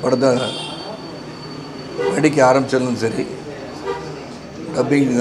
படத்தை நடிக்க ஆரம்பித்தாலும் சரி, டப்பிங்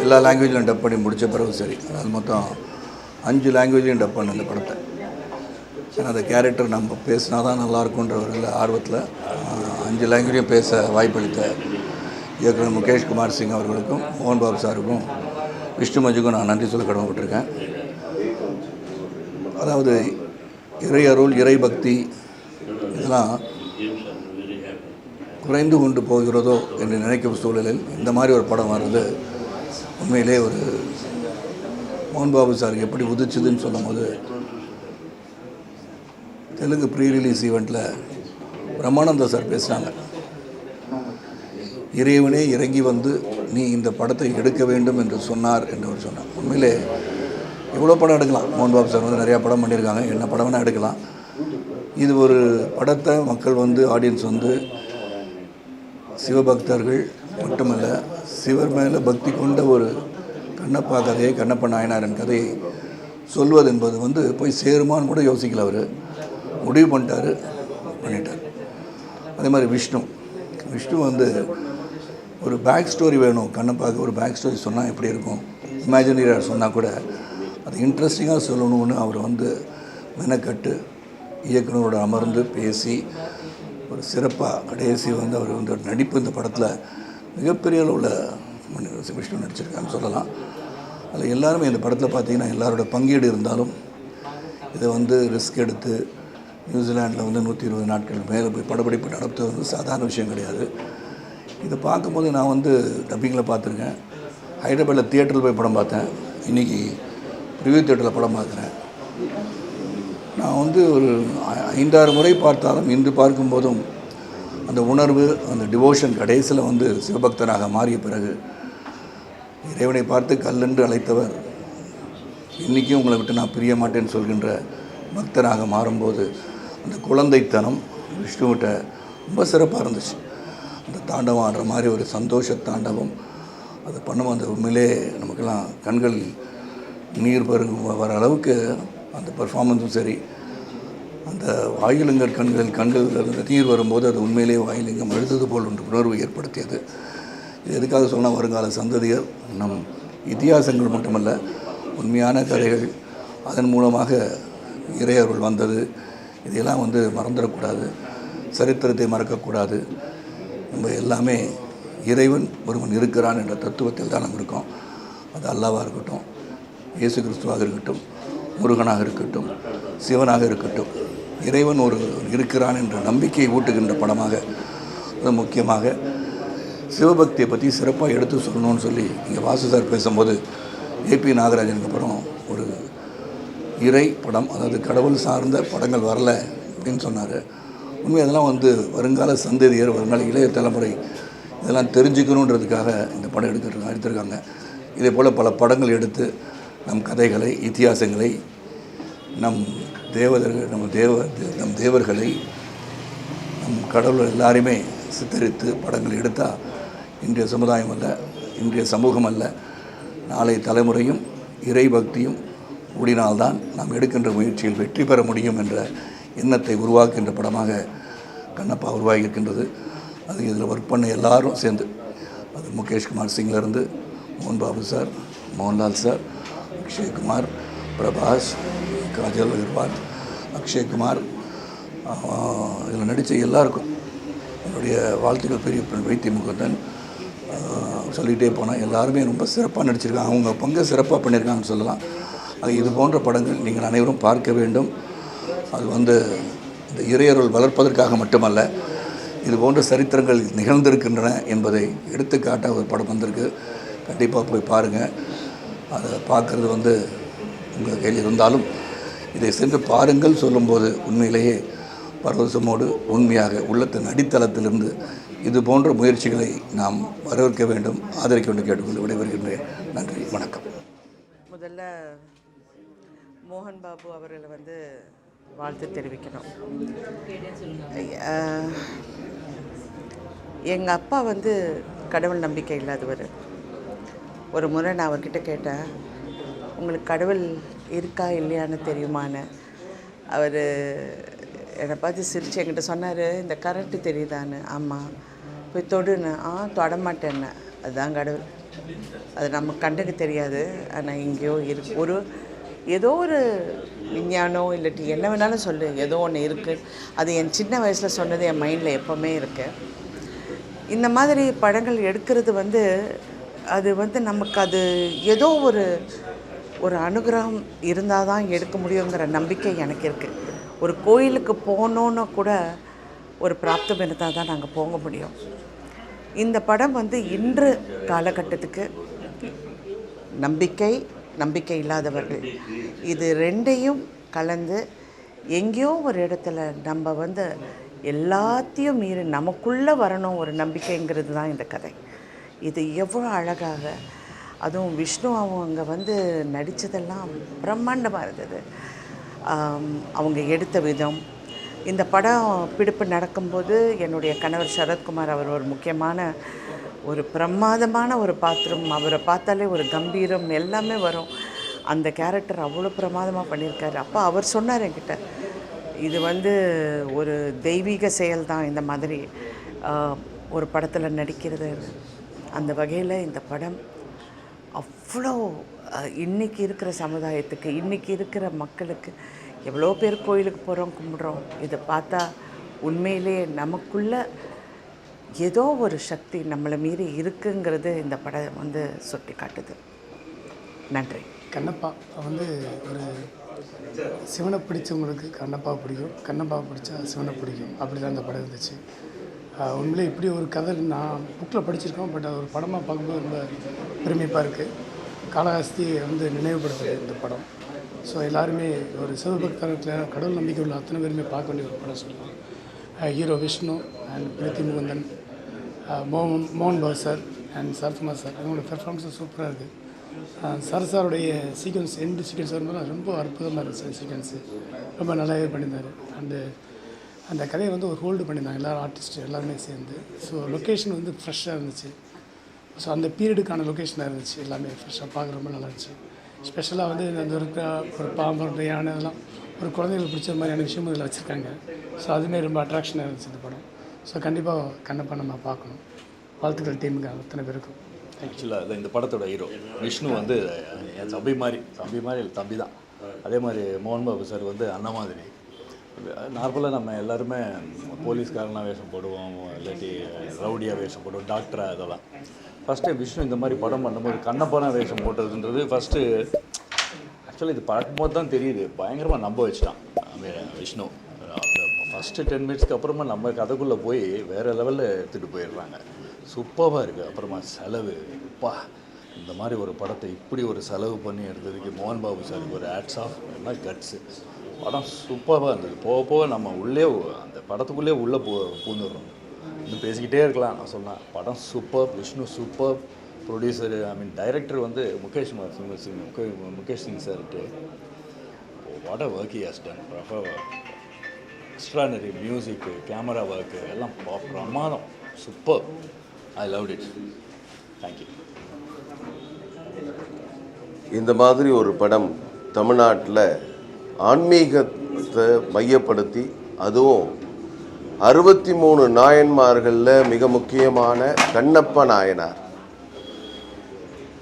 எல்லா லாங்குவேஜ்லையும் டப் பண்ணி முடித்த பிறகு சரி, அது மொத்தம் 5 லாங்குவேஜ்லையும் டப் பண்ண இந்த படத்தை. ஏன்னா அந்த கேரக்டர் நம்ம பேசினா தான் நல்லாயிருக்குன்ற ஒரு ஆர்வத்தில் 5 லாங்குவேஜையும் பேச வாய்ப்பளித்த இயக்குனர் முகேஷ் குமார் சிங் அவர்களுக்கும், மோகன் பாபு சாருக்கும், விஷ்ணு மஞ்சுக்கும் நான் நன்றி சொல்ல கடமைப்பட்டிருக்கேன். அதாவது இறை அருள், இறை பக்தி இதெல்லாம் குறைந்து கொண்டு போகிறதோ என்று நினைக்கும் சூழலில் இந்த மாதிரி ஒரு படம் வர்றது உண்மையிலே ஒரு மோகன் பாபு சாருக்கு எப்படி உதிச்சுதுன்னு சொல்லும் போது, தெலுங்கு ப்ரீ ரிலீஸ் ஈவெண்ட்டில் பிரம்மானந்தா சார் பேசுகிறாங்க. இறைவனே இறங்கி வந்து நீ இந்த படத்தை எடுக்க வேண்டும் என்று சொன்னார் என்று அவர் சொன்னார். உண்மையிலே எவ்வளோ படம் எடுக்கலாம். மோகன் பாபு சார் நிறையா படம் பண்ணியிருக்காங்க, என்ன படம் வேணால் எடுக்கலாம். இது ஒரு படத்தை மக்கள் ஆடியன்ஸ் சிவபக்தர்கள் மட்டுமல்ல, சிவர் மேலே பக்தி கொண்ட ஒரு கண்ணப்பா கதையை, கண்ணப்ப நாயனாரின் கதையை சொல்வது என்பது போய் சேருமான்னு கூட யோசிக்கல. அவர் முடிவு பண்ணிட்டார். அதே மாதிரி விஷ்ணு ஒரு பேக் ஸ்டோரி வேணும். கண்ணப்பாவுக்கு ஒரு பேக் ஸ்டோரி சொன்னால் எப்படி இருக்கும், இமேஜினரியாக சொன்னால் கூட அது இன்ட்ரெஸ்டிங்காக சொல்லணும்னு அவர் மெனக்கட்டு இயக்குனரோடு அமர்ந்து பேசி ஒரு சிறப்பாக கடைசி அவர் நடிப்பு இந்த படத்தில் மிகப்பெரிய அளவில் விஷ்ணு நடிச்சிருக்கான்னு சொல்லலாம். அதில் எல்லாருமே இந்த படத்தில் பார்த்திங்கன்னா எல்லாரோட பங்கீடு இருந்தாலும் இதை ரிஸ்க் எடுத்து நியூசிலாண்டில் 120 நாட்கள் மேலே போய் படப்பிடிப்பு நடத்துவது சாதாரண விஷயம் கிடையாது. இதை பார்க்கும்போது நான் டப்பிங்கில் பார்த்துருக்கேன், ஹைதராபாத்தில் தியேட்டரில் போய் படம் பார்த்தேன், இன்றைக்கி ரிவ்யூ தியேட்டரில் படம் பார்க்குறேன். நான் ஒரு 5-6 முறை பார்த்தாலும் இன்று பார்க்கும்போதும் அந்த உணர்வு, அந்த டிவோஷன் கடைசியில் சிவபக்தனாக மாறிய பிறகு இறைவனை பார்த்து கல்லென்று அழைத்தவர் இன்றைக்கும் உங்களை விட்டு நான் பிரிய மாட்டேன்னு சொல்கின்ற பக்தனாக மாறும்போது அந்த குழந்தைத்தனம் விஷ்ணுவிட்ட ரொம்ப சிறப்பாக இருந்துச்சு. அந்த தாண்டவம் ஆடுற மாதிரி ஒரு சந்தோஷ தாண்டவம் அதை பண்ணும். அந்த உண்மையிலே நமக்கெல்லாம் கண்கள் நீர் வர அளவுக்கு அந்த பர்ஃபார்மன்ஸும் சரி, அந்த வாயிலுங்கள் கண்களிலிருந்து நீர் வரும்போது அது உண்மையிலே வாயிலிங்கம் அழுத்தது போல் ஒன்று உணர்வு ஏற்படுத்தியது. இது எதுக்காக சொன்னால், வருங்கால சந்ததியர் நம் இதிகாசங்கள் மட்டுமல்ல, உண்மையான கதைகள், அதன் மூலமாக இறையருள் வந்தது, இதையெல்லாம் மறந்துடக்கூடாது, சரித்திரத்தை மறக்கக்கூடாது. நம்ம எல்லாமே இறைவன் ஒருவன் இருக்கிறான் என்ற தத்துவத்தில் தான் நம்ம இருக்கோம். அது அல்லாவாக இருக்கட்டும், இயேசு கிறிஸ்துவாக இருக்கட்டும், முருகனாக இருக்கட்டும், சிவனாக இருக்கட்டும், இறைவன் ஒரு இருக்கிறான் என்ற நம்பிக்கையை ஊட்டுகின்ற படமாக, அது முக்கியமாக சிவபக்தியை பற்றி சிறப்பாக எடுத்து சொல்லணும்னு சொல்லி இங்கே வாசு சார் பேசும்போது ஏபி நாகராஜனுக்கு அப்புறம் ஒரு இறை படம், அதாவது கடவுள் சார்ந்த படங்கள் வரல அப்படின்னு சொன்னார். உண்மை அதெல்லாம் வருங்கால சந்ததியர், வருங்கால இளைய தலைமுறை இதெல்லாம் தெரிஞ்சுக்கணுன்றதுக்காக இந்த படம் எடுத்திருக்காங்க. இதே போல் பல படங்கள் எடுத்து நம் கதைகளை, இதிகாசங்களை, நம் தேவர்களை, நம் கடவுள் எல்லாரையுமே சித்தரித்து படங்கள் எடுத்தால் இன்றைய சமுதாயம் அல்ல, இன்றைய சமூகம் அல்ல, நாளை தலைமுறையும் இறை பக்தியும் கூடினால்தான் நாம் எடுக்கின்ற முயற்சியில் வெற்றி பெற முடியும் என்ற எண்ணத்தை உருவாக்குகின்ற படமாக கண்ணப்பா உருவாகியிருக்கின்றது. அது இதில் ஒர்க் பண்ண எல்லாரும் சேர்ந்து, அது முகேஷ் குமார் சிங்லேருந்து மோகன் பாபு சார், மோகன்லால் சார், அக்ஷய்குமார், பிரபாஸ், காஜல் அகர்வால், அக்ஷய்குமார், இதில் நடித்த எல்லாருக்கும் என்னுடைய வாழ்த்துக்கள். பெரிய வைத்திய முகுந்தன், சொல்லிகிட்டே போனால் எல்லாருமே ரொம்ப சிறப்பாக நடிச்சிருக்காங்க. அவங்க பங்கை சிறப்பாக பண்ணியிருக்காங்கன்னு சொல்லலாம். அது இது போன்ற படங்கள் நீங்கள் அனைவரும் பார்க்க வேண்டும். அது இந்த இறையருள் வளர்ப்பதற்காக மட்டுமல்ல, இது போன்ற சரித்திரங்கள் நிகழ்ந்திருக்கின்றன என்பதை எடுத்துக்காட்ட ஒரு படம் வந்திருக்கு. கண்டிப்பாக போய் பாருங்கள். அதை பார்க்குறது உங்கள் கையில் இருந்தாலும் இதை சென்று பாருங்கள் சொல்லும்போது உண்மையிலேயே பரவசமோடு உண்மையாக உள்ளத்தின் அடித்தளத்திலிருந்து இது போன்ற முயற்சிகளை நாம் வரவேற்க வேண்டும், ஆதரிக்க வேண்டும் கேட்டுக்கொண்டு விடைபெறுகின்றேன். நன்றி, வணக்கம். முதல்ல மோகன் பாபு அவர்களை வாழ்த்து தெரிவிக்கணும். எங்கள் அப்பா கடவுள் நம்பிக்கை இல்லாதவர். ஒரு முறை நான் அவர்கிட்ட கேட்டேன், உங்களுக்கு கடவுள் இருக்கா இல்லையான்னு தெரியுமான்னு. அவர் என்னை பார்த்து சிரித்து என்கிட்ட சொன்னார், இந்த கரண்ட்டு தெரியுதான்னு. ஆமாம். போய் தொடுன்னு. தொடமாட்டேன்னு. அதுதான் கடவுள். அது நம்ம கண்ணுக்கு தெரியாது, ஆனால் எங்கேயோ இருக்கு. ஏதோ ஒரு விஞ்ஞானம் இல்லாட்டி என்ன வேணாலும் சொல்லு, ஏதோ ஒன்று இருக்குது. அது என் சின்ன வயசில் சொன்னது என் மைண்டில் எப்போவுமே இருக்குது. இந்த மாதிரி படங்கள் எடுக்கிறது அது நமக்கு அது ஏதோ ஒரு அனுகிரகம் இருந்தால் தான் எடுக்க முடியுங்கிற நம்பிக்கை எனக்கு இருக்குது. ஒரு கோயிலுக்கு போகணுன்னு கூட ஒரு பிராப்தம் இருந்தால் தான் நாங்கள் போக முடியும். இந்த படம் இன்று காலகட்டத்துக்கு நம்பிக்கை இல்லாதவர்கள் இது ரெண்டையும் கலந்து எங்கேயோ ஒரு இடத்துல நம்ம எல்லாத்தையும் மீறி நமக்குள்ளே வரணும் ஒரு நம்பிக்கைங்கிறது தான் இந்த கதை. இது எவ்வளோ அழகாக, அதுவும் விஷ்ணு அவங்க நடித்ததெல்லாம் பிரம்மாண்டமாக இருந்தது. அவங்க எடுத்த விதம், இந்த படம் பிடிப்பு நடக்கும்போது என்னுடைய கணவர் சரத்குமார் அவர் ஒரு முக்கியமான ஒரு பிரமாதமான ஒரு பாத்திரம். அவரை பார்த்தாலே ஒரு கம்பீரம் எல்லாமே வரும். அந்த கேரக்டர் அவ்வளோ பிரமாதமாக பண்ணியிருக்காரு. அப்போ அவர் சொன்னார் என்கிட்ட, இது ஒரு தெய்வீக செயல் தான் இந்த மாதிரி ஒரு படத்தில் நடிக்கிறது. அந்த வகையில் இந்த படம் அவ்வளோ இன்றைக்கி இருக்கிற சமுதாயத்துக்கு, இன்றைக்கி இருக்கிற மக்களுக்கு, எவ்வளோ பேர் கோயிலுக்கு போகிறோம், கும்பிட்றோம், இதை பார்த்தா உண்மையிலே நமக்குள்ள ஏதோ ஒரு சக்தி நம்மளை மீறி இருக்குங்கிறது இந்த படம் சுட்டி காட்டுது. நன்றி. கண்ணப்பா ஒரு சிவனை பிடிச்சவங்களுக்கு கண்ணப்பா பிடிக்கும், கண்ணப்பா பிடிச்சா சிவனை பிடிக்கும், அப்படி தான் இந்த படம் இருந்துச்சு. உண்மையிலே இப்படி ஒரு கதை நான் புக்கில் படிச்சிருக்கோம், பட் அது ஒரு படமாக பார்க்கும்போது ரொம்ப பெருமைப்பாக இருக்குது. காளஹஸ்தியை நினைவுபடுத்துது இந்த படம். ஸோ எல்லாருமே ஒரு சிவபக்தர்கள், கடவுள் நம்பிக்கை உள்ள அத்தனை பேருமே பார்க்க வேண்டிய ஒரு படம் சொல்லலாம். ஹீரோ விஷ்ணு அண்ட் பிரீத்தி முகுந்தன், மோகன் Babu sir and Sarathkumar sir, அவங்களோட பெர்ஃபார்மன்ஸும் சூப்பராக இருக்குது. சரசாருடைய சீக்வன்ஸ், எண்டு சீக்வன்ஸ் வரும்போது ரொம்ப அற்புதமாக இருந்துச்சு. சீக்வன்ஸு ரொம்ப நல்லாவே பண்ணியிருந்தார். அந்த கதையை ஒரு ஹோல்டு பண்ணியிருந்தாங்க எல்லோரும், ஆர்டிஸ்ட் எல்லாருமே சேர்ந்து. ஸோ லொக்கேஷன் ஃப்ரெஷ்ஷாக இருந்துச்சு. ஸோ அந்த பீரியடுக்கான லொக்கேஷனாக இருந்துச்சு. எல்லாமே ஃப்ரெஷ்ஷாக பார்க்க ரொம்ப நல்லா இருந்துச்சு. ஸ்பெஷலாக அந்த இருக்கிற ஒரு பாம்பு, யானை, அதெல்லாம் ஒரு குழந்தைகளுக்கு பிடிச்ச மாதிரியான விஷயம் இதில் வச்சுருக்காங்க. ஸோ அதுவுமே ரொம்ப அட்ராக்ஷனாக இருந்துச்சு இந்த படம். ஸோ கண்டிப்பாக கண்ணப்பா நம்ம பார்க்கணும். வாழ்த்துக்கள் டீமுக்கு அத்தனை பேருக்கும். ஆக்சுவலாக இந்த படத்தோட ஹீரோ விஷ்ணு என் தம்பி மாதிரி தம்பி தான். அதே மாதிரி மோகன் பாபு சார் அண்ணன் மாதிரி. நார்மலாக நம்ம எல்லாருமே போலீஸ்காரனாக வேஷம் போடுவோம், இல்லாட்டி ரவுடியாக வேஷம் போடுவோம், டாக்டராக, அதெல்லாம். ஃபஸ்ட்டு விஷ்ணு இந்த மாதிரி படம் பண்ணும்போது கண்ணப்பானா வேஷம் போட்டதுன்றது ஃபஸ்ட்டு ஆக்சுவலாக இது பார்க்கும்போது தான் தெரியுது. பயங்கரமாக நம்ப வச்சுட்டான் விஷ்ணு. ஃபஸ்ட்டு 10 மினிட்ஸ்க்கு அப்புறமா நம்ம கதைக்குள்ளே போய் வேறு லெவலில் எடுத்துகிட்டு போயிடுறாங்க. சூப்பராக இருக்குது. அப்புறமா செலவு, இந்த மாதிரி ஒரு படத்தை இப்படி ஒரு செலவு பண்ணி எடுத்ததுக்கு மோகன் பாபு சாருக்கு ஒரு ஹேட்ஸ் ஆஃப். எல்லாம் கட்ஸு. படம் சூப்பராக இருந்தது. போக நம்ம உள்ளே அந்த படத்துக்குள்ளே உள்ளே பூந்துடுறோம். இன்னும் பேசிக்கிட்டே இருக்கலாம். நான் சொன்னேன், படம் super, Vishnu super, producer director Mukesh Singh chart what a work he has done. Extraordinary music, camera work எல்லாம் பிரமாதம், super. I loved it. Thank you. இந்த மாதிரி ஒரு படம் தமிழ்நாட்டில் ஆன்மீகத்தை மையப்படுத்தி, அதுவும் 63 நாயன்மார்களில் மிக முக்கியமான கண்ணப்ப நாயனார்,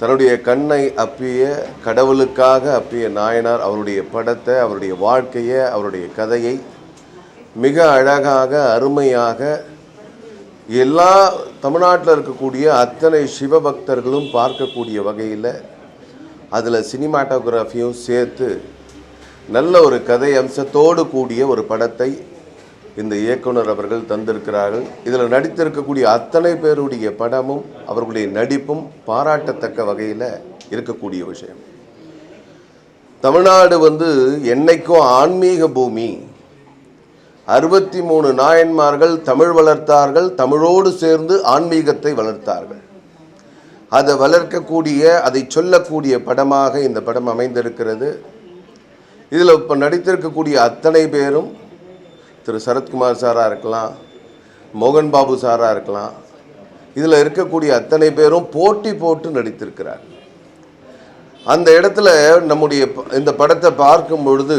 தன்னுடைய கண்ணை அப்பிய, கடவுளுக்காக அப்பிய நாயனார், அவருடைய படத்தை, அவருடைய வாழ்க்கையை, அவருடைய கதையை மிக அழகாக, அருமையாக எல்லா தமிழ்நாட்டில் இருக்கக்கூடிய அத்தனை சிவபக்தர்களும் பார்க்கக்கூடிய வகையில் அதில் சினிமாட்டோகிராஃபியும் சேர்த்து நல்ல ஒரு கதை அம்சத்தோடு கூடிய ஒரு படத்தை இந்த இயக்குனர் அவர்கள் தந்திருக்கிறார்கள். இதில் நடித்திருக்கக்கூடிய அத்தனை பேருடைய படமும் அவர்களுடைய நடிப்பும் பாராட்டத்தக்க வகையில் இருக்கக்கூடிய விஷயம். தமிழ்நாடு என்னைக்கும் ஆன்மீக பூமி. 63 நாயன்மார்கள் தமிழ் வளர்த்தார்கள், தமிழோடு சேர்ந்து ஆன்மீகத்தை வளர்த்தார்கள். அதை வளர்க்கக்கூடிய, அதை சொல்லக்கூடிய படமாக இந்த படம் அமைந்திருக்கிறது. இதில் இப்போ நடித்திருக்கக்கூடிய அத்தனை பேரும், திரு சரத்குமார் சாராக இருக்கலாம், மோகன் பாபு சாராக இருக்கலாம், இதில் இருக்கக்கூடிய அத்தனை பேரும் போட்டி போட்டு நடித்திருக்கிறார். அந்த இடத்துல நம்முடைய இந்த படத்தை பார்க்கும் பொழுது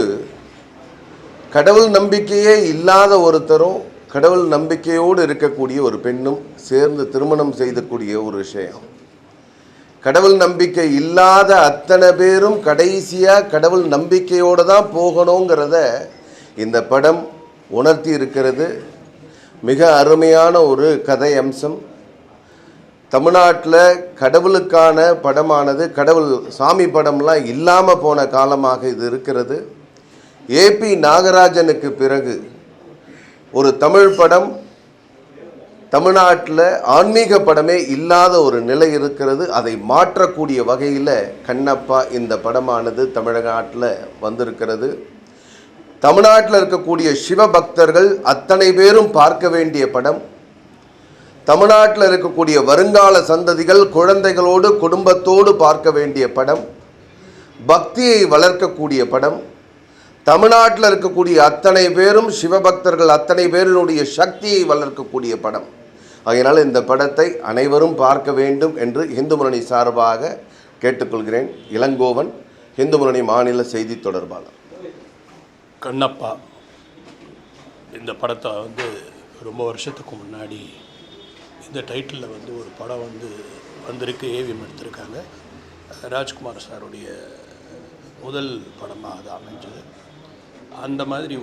கடவுள் நம்பிக்கையே இல்லாத ஒருத்தரும் கடவுள் நம்பிக்கையோடு இருக்கக்கூடிய ஒரு பெண்ணும் சேர்ந்து திருமணம் செய்யக்கூடிய ஒரு விஷயம். கடவுள் நம்பிக்கை இல்லாத அத்தனை பேரும் கடைசியாக கடவுள் நம்பிக்கையோடு தான் போகணுங்கிறத இந்த படம் உணர்த்தி இருக்கிறது. மிக அருமையான ஒரு கதை அம்சம். தமிழ்நாட்டில் கடவுளுக்கான படமானது, கடவுள் சாமி படம்லாம் இல்லாமல் போன காலமாக இது இருக்கிறது. ஏபி நாகராஜனுக்கு பிறகு ஒரு தமிழ் படம், தமிழ்நாட்டில் ஆன்மீக படமே இல்லாத ஒரு நிலை இருக்கிறது. அதை மாற்றக்கூடிய வகையில் கண்ணப்பா இந்த படமானது தமிழ்நாட்டில் வந்திருக்கிறது. தமிழ்நாட்டில் இருக்கக்கூடிய சிவபக்தர்கள் அத்தனை பேரும் பார்க்க வேண்டிய படம். தமிழ்நாட்டில் இருக்கக்கூடிய வருங்கால சந்ததிகள் குழந்தைகளோடு குடும்பத்தோடு பார்க்க வேண்டிய படம். பக்தியை வளர்க்கக்கூடிய படம். தமிழ்நாட்டில் இருக்கக்கூடிய அத்தனை பேரும் சிவபக்தர்கள் அத்தனை பேரினுடைய சக்தியை வளர்க்கக்கூடிய படம். அதனால் இந்த படத்தை அனைவரும் பார்க்க வேண்டும் என்று இந்து முன்னணி சார்பாக கேட்டுக்கொள்கிறேன். இளங்கோவன், இந்து முன்னணி மாநில செய்தி தொடர்பாளர். கண்ணப்பா இந்த படத்தை ரொம்ப வருஷத்துக்கு முன்னாடி இந்த டைட்டிலில் ஒரு படம் வந்திருக்கு, ஏவிஎம் எடுத்திருக்காங்க. ராஜ்குமார் சாருடைய முதல் படமாக அது அமைஞ்சது. அந்த மாதிரி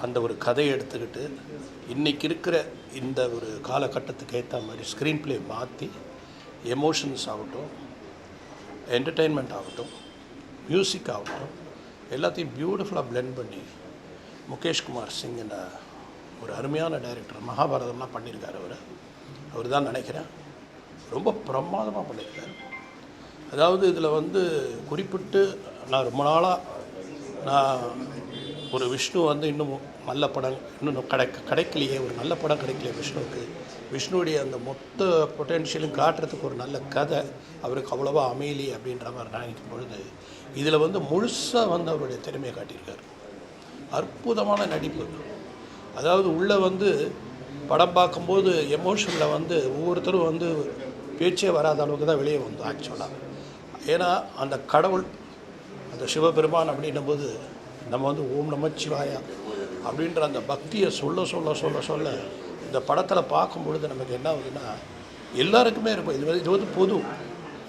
அந்த ஒரு கதையை எடுத்துக்கிட்டு இன்றைக்கி இருக்கிற இந்த ஒரு காலகட்டத்துக்கு ஏற்ற மாதிரி ஸ்க்ரீன் ப்ளே மாற்றி எமோஷன்ஸ் ஆகட்டும், என்டர்டெயின்மெண்ட் ஆகட்டும், மியூசிக் ஆகட்டும், எல்லாத்தையும் பியூட்டிஃபுல்லாக பிளெண்ட் பண்ணி முகேஷ்குமார் சிங் என்ற ஒரு அருமையான டைரக்டர், மகாபாரதம்லாம் பண்ணியிருக்கார். அவர் தான் நினைக்கிறேன் ரொம்ப பிரமாதமாக பண்ணியிருக்கார். அதாவது இதில் குறிப்பிட்டு நான் ரொம்ப நாளாக ஒரு விஷ்ணு இன்னும் நல்ல படம் இன்னும் கிடைக்கலையே, ஒரு நல்ல படம் கிடைக்கலையே விஷ்ணுவுக்கு. விஷ்ணுவுடைய அந்த மொத்த பொட்டென்ஷியலும் காட்டுறதுக்கு ஒரு நல்ல கதை அவருக்கு அவ்வளோவா அமையலி அப்படின்ற மாதிரி நினைக்கும் பொழுது இதில் முழுசாக அவருடைய திறமையை காட்டியிருக்கார். அற்புதமான நடிப்பு. அதாவது உள்ளே படம் பார்க்கும்போது எமோஷனில் ஒவ்வொருத்தரும் பேச்சே வராத அளவுக்கு தான் வெளியே வந்தோம் ஆக்சுவலாக. ஏன்னா அந்த கடவுள், அந்த சிவபெருமான் அப்படின்னும் போது நம்ம ஓம் நமச்சிவாயா அப்படின்ற அந்த பக்தியை சொல்ல சொல்ல சொல்ல சொல்ல இந்த படத்தில் பார்க்கும்பொழுது நமக்கு என்ன ஆகுதுன்னா எல்லாருக்குமே இருக்கும். இது பொது.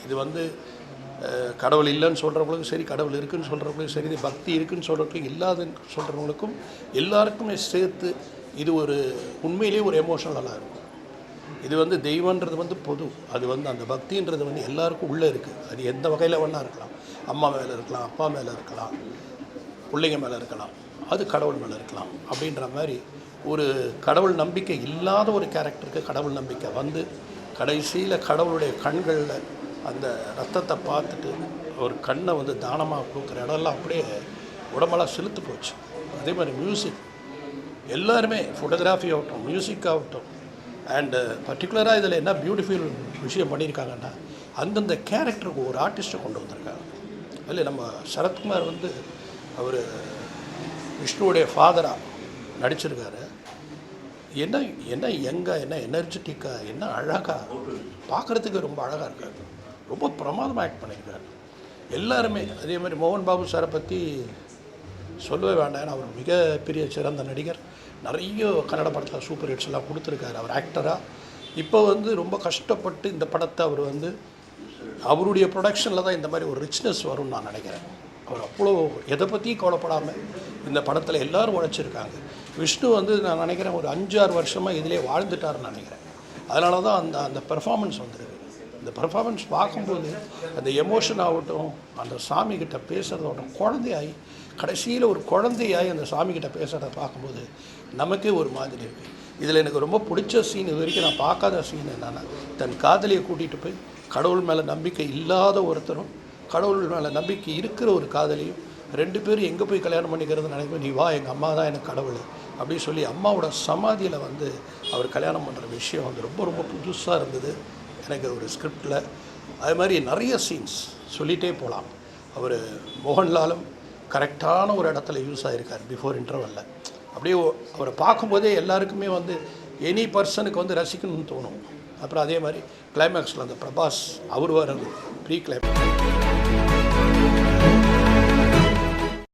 இது கடவுள் இல்லைன்னு சொல்கிறவங்களுக்கும் சரி, கடவுள் இருக்குதுன்னு சொல்கிறவங்களுக்கும் சரி, இது பக்தி இருக்குதுன்னு சொல்கிறவங்களுக்கும் இல்லாதுன்னு சொல்கிறவங்களுக்கும் எல்லாருக்குமே சேர்த்து இது ஒரு உண்மையிலேயே ஒரு எமோஷனலாக இருக்கும். இது தெய்வன்றது பொது. அது அந்த பக்தின்றது எல்லாருக்கும் உள்ளே இருக்குது. அது எந்த வகையில் வேணா இருக்கலாம். அம்மா மேலே இருக்கலாம், அப்பா மேலே இருக்கலாம், பிள்ளைங்க மேலே இருக்கலாம், அது கடவுள் மேலே இருக்கலாம். அப்படின்ற மாதிரி ஒரு கடவுள் நம்பிக்கை இல்லாத ஒரு கேரக்டருக்கு கடவுள் நம்பிக்கை கடைசியில் கடவுளுடைய கண்களில் அந்த ரத்தத்தை பார்த்துட்டு ஒரு கண்ணை தானமாக கொடுக்குற இடம்லாம் அப்படியே உடம்பெல்லாம் செலுத்து போச்சு. அதே மாதிரி மியூசிக் எல்லாருமே, ஃபோட்டோகிராஃபி ஆகட்டும், மியூசிக் ஆகட்டும், அண்டு பர்டிகுலராக இதில் என்ன பியூட்டிஃபுல் விஷயம் பண்ணியிருக்காங்கன்னா அந்தந்த கேரக்டருக்கு ஒரு ஆர்டிஸ்ட்டை கொண்டு வந்திருக்காங்க. அதில் நம்ம சரத்குமார் அவர் விஷ்ணுவுடைய ஃபாதராக நடிச்சிருக்காரு. என்ன என்ன யங்காக, என்ன எனர்ஜெட்டிக்காக, என்ன அழகாக, பார்க்குறதுக்கு ரொம்ப அழகாக இருக்கார். ரொம்ப பிரமாதமாக ஆக்ட் பண்ணியிருக்காரு எல்லாருமே. அதே மாதிரி மோகன் பாபு சாரை பற்றி சொல்லவே வேண்டாம். ஏன்னா அவர் மிகப்பெரிய சிறந்த நடிகர். நிறைய கன்னட படத்தில் சூப்பர் ஹிட்ஸ் எல்லாம் கொடுத்துருக்காரு அவர் ஆக்டராக. இப்போ ரொம்ப கஷ்டப்பட்டு இந்த படத்தை அவர் அவருடைய ப்ரொடக்ஷனில் தான் இந்த மாதிரி ஒரு ரிச்னஸ் வரும்னு நான் நினைக்கிறேன். அவர் அவ்வளோ எதை பற்றியும் கவலைப்படாமல் இந்த படத்தில் எல்லோரும் உழைச்சிருக்காங்க. விஷ்ணு நான் நினைக்கிறேன் ஒரு 5-6 வருஷமாக இதிலே வாழ்ந்துட்டார்னு நினைக்கிறேன். அதனால தான் அந்த பெர்ஃபார்மன்ஸ் வந்துருக்கு. இந்த பெர்ஃபார்மன்ஸ் பார்க்கும்போது அந்த எமோஷன் ஆகட்டும், அந்த சாமிக்கிட்ட பேசுகிறதாகட்டும், குழந்தையாகி கடைசியில் ஒரு குழந்தையாகி அந்த சாமிக்கிட்ட பேசுகிறத பார்க்கும்போது நமக்கே ஒரு மாதிரி இருக்குது. இதில் எனக்கு ரொம்ப பிடிச்ச சீன், இது வரைக்கும் நான் பார்க்காத சீன் என்னென்னா, தன் காதலியை கூட்டிகிட்டு போய் கடவுள் மேலே நம்பிக்கை இல்லாத ஒருத்தரும் கடவுள் மேலே நம்பிக்கை இருக்கிற ஒரு காதலியும் 2 பேரும் எங்கே போய் கல்யாணம் பண்ணிக்கிறது நினைப்பேன். நீ வா, எங்கள் அம்மா தான் எனக்கு கடவுள் அப்படின்னு சொல்லி அம்மாவோட சமாதியில் அவர் கல்யாணம் பண்ணுற விஷயம் ரொம்ப ரொம்ப புதுசாக இருந்தது எனக்கு ஒரு ஸ்கிரிப்டில். அது மாதிரி நிறைய சீன்ஸ் சொல்லிகிட்டே போகலாம். அவர் மோகன்லாலும் கரெக்டான ஒரு இடத்துல யூஸ் ஆகிருக்கார் பிஃபோர் இன்டர்வலில். அப்படியே அவரை பார்க்கும்போதே எல்லாருக்குமே எனி பர்சனுக்கு ரசிக்கணும்னு தோணும். அப்புறம் அதே மாதிரி கிளைமேக்ஸில் அந்த பிரபாஸ் அவர் வர்றது ப்ரீ கிளைமேக்ஸ்